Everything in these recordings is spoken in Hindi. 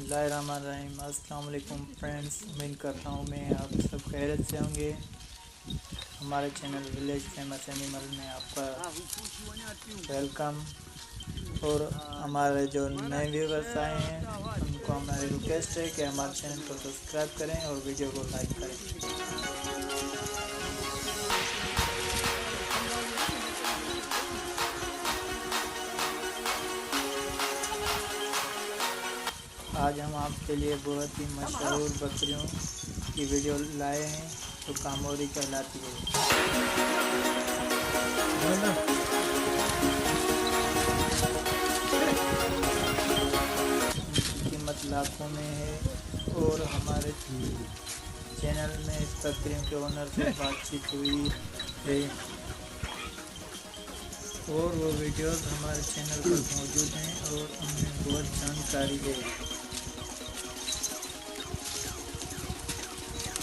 बिस्मिल्लाहिर्रहमानिर्रहीम। अस्सलाम वालेकुम फ्रेंड्स, उम्मीद करता हूँ मैं आप सब खैरियत से होंगे। हमारे चैनल विलेज फेमस एनिमल में आपका वेलकम। और हमारे जो नए व्यूवर्स आए हैं उनको हमारी रिक्वेस्ट है कि हमारे चैनल को सब्सक्राइब करें और वीडियो को लाइक करें। आज हम आपके लिए बहुत ही मशहूर बकरियों की वीडियो लाए हैं जो कामोरी कहलाती है। इनकी कीमत लाखों में है और हमारे चैनल में इस बकरियों के ओनर से बातचीत हुई है और वो वीडियोस हमारे चैनल पर मौजूद हैं और उनमें बहुत जानकारी है।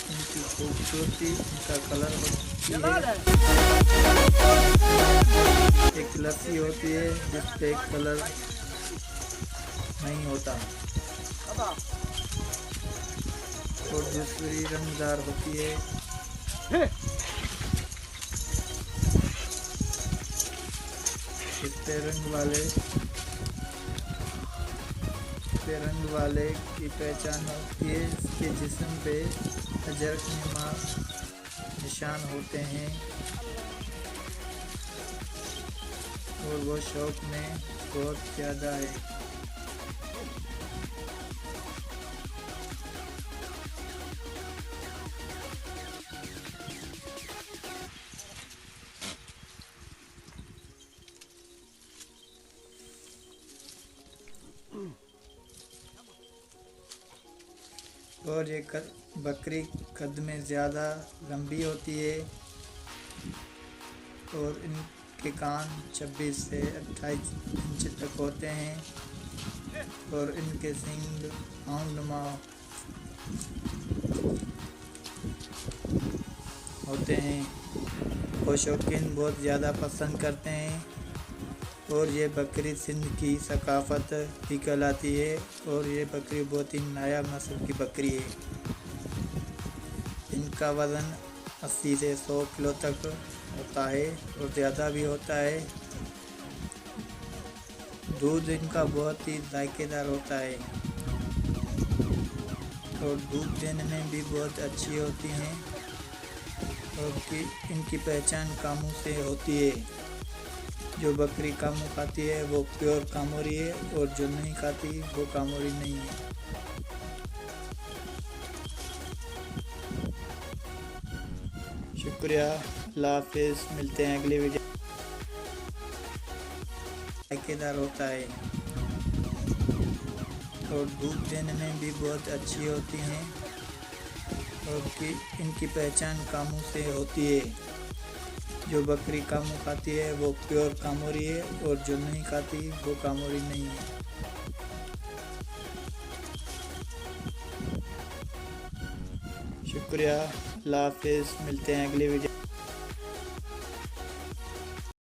इनकी खूबसूरती, इनका कलर होती है, एक लस्सी होती है जिस पे कलर नहीं होता और दूसरी रंगदार होती है। इस पे रंग वाले की पहचान होती है। इसके जिस्म पे अजरकनुमा निशान होते हैं और वो शौक में बहुत ज़्यादा है। और ये बकरी कद में ज़्यादा लंबी होती है और इनके कान 26 से 28 इंच तक होते हैं और इनके सींग आंगनुमा होते हैं। वो शौकीन बहुत ज़्यादा पसंद करते हैं और ये बकरी सिंध की सकाफत भी कहलाती है और ये बकरी बहुत ही नायाब नस्ल की बकरी है। इनका वज़न 80 से 100 किलो तक होता है और ज़्यादा भी होता है। दूध इनका बहुत ही जायकेदार होता है और दूध देने में भी बहुत अच्छी होती हैं और इनकी पहचान कामों से होती है। जो बकरी कामू खाती है वो प्योर कामोरी है और जो नहीं खाती वो कामोरी नहीं है। शुक्रिया, अल्लाह हाफिज़। मिलते हैं अगली वीडियो। जायकेदार होता है और दूध देने में भी बहुत अच्छी होती हैं और इनकी पहचान कामों से होती है। जो बकरी कामू खाती है वो प्योर कामोरी है और जो नहीं खाती वो कामोरी नहीं है। शुक्रिया, अल्लाह हाफिज़। मिलते हैं अगली वीडियो।